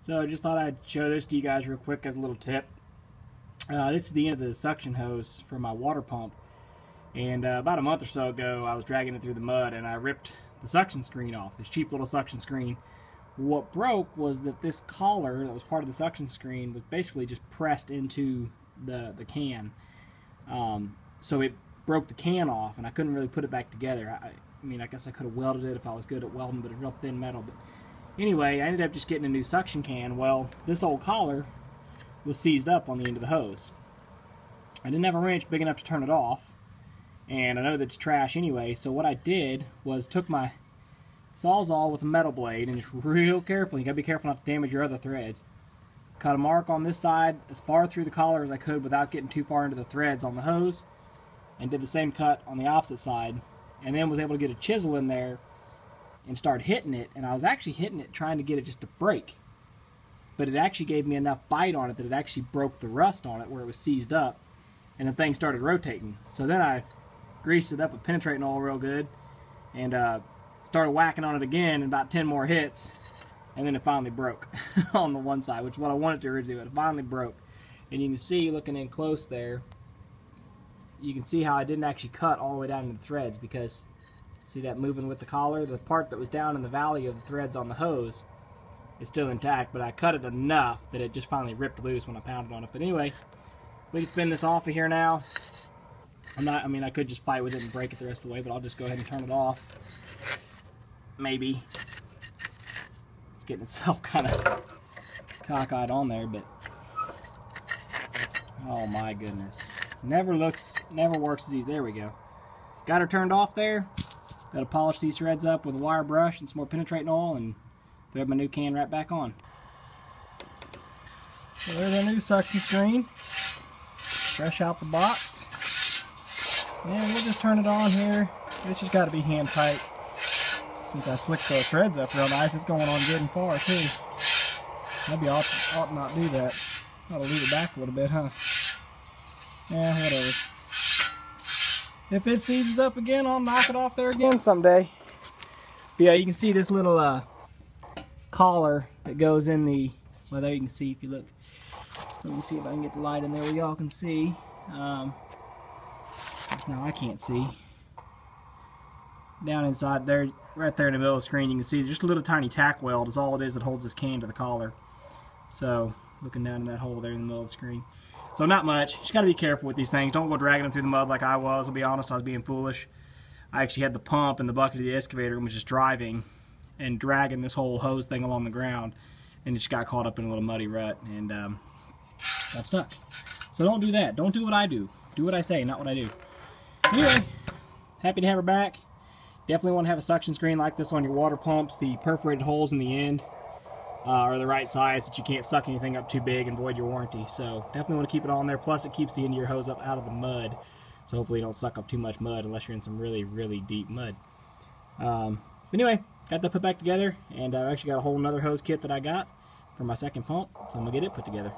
So I just thought I'd show this to you guys real quick as a little tip. This is the end of the suction hose for my water pump, and about a month or so ago I was dragging it through the mud and I ripped the suction screen off, this cheap little suction screen. What broke was that this collar that was part of the suction screen was basically just pressed into the can. So it broke the can off and I couldn't really put it back together. I mean, I guess I could have welded it if I was good at welding, but it's real thin metal. But anyway, I ended up just getting a new suction can. Well, this old collar was seized up on the end of the hose. I didn't have a wrench big enough to turn it off, and I know that's trash anyway, so what I did was took my Sawzall with a metal blade and just real carefully, you gotta be careful not to damage your other threads, cut a mark on this side as far through the collar as I could without getting too far into the threads on the hose, and did the same cut on the opposite side, and then was able to get a chisel in there and start hitting it. And I was actually hitting it trying to get it just to break, but it actually gave me enough bite on it that it actually broke the rust on it where it was seized up, and the thing started rotating. So then I greased it up with penetrating oil real good and started whacking on it again, and about 10 more hits, and then it finally broke on the one side, which is what I wanted to originally, but it finally broke. And you can see, looking in close there, you can see how I didn't actually cut all the way down into the threads, because see that moving with the collar? The part that was down in the valley of the threads on the hose is still intact, but I cut it enough that it just finally ripped loose when I pounded on it. But anyway, we can spin this off of here now. I could just fight with it and break it the rest of the way, but I'll just go ahead and turn it off. Maybe. It's getting itself kind of cockeyed on there, but oh my goodness. Never works as easy. There we go. Got her turned off there. Got to polish these threads up with a wire brush and some more penetrating oil and thread my new can right back on. So there's our new suction screen. Fresh out the box. And we'll just turn it on here. It's just got to be hand tight. Since I slicked those threads up real nice, it's going on good and far too. Maybe I ought not do that. Ought to leave it back a little bit, huh? Yeah, whatever. If it seizes up again, I'll knock it off there again someday. But yeah, you can see this little collar that goes in the, well, there you can see if you look. Let me see if I can get the light in there where y'all can see. No, I can't see. Down inside there, right there in the middle of the screen, you can see just a little tiny tack weld is all it is that holds this can to the collar. So, looking down in that hole there in the middle of the screen. So not much. Just got to be careful with these things. Don't go dragging them through the mud like I was. I'll be honest, I was being foolish. I actually had the pump and the bucket of the excavator and was just driving and dragging this whole hose thing along the ground, and it just got caught up in a little muddy rut and got stuck. So don't do that. Don't do what I do. Do what I say, not what I do. Anyway, happy to have her back. Definitely want to have a suction screen like this on your water pumps. The perforated holes in the end are the right size that you can't suck anything up too big and void your warranty. So definitely want to keep it on there. Plus it keeps the end of your hose up out of the mud. So hopefully you don't suck up too much mud unless you're in some really, really deep mud. But anyway, got that put back together, and I've actually got a whole another hose kit that I got for my second pump. So I'm going to get it put together.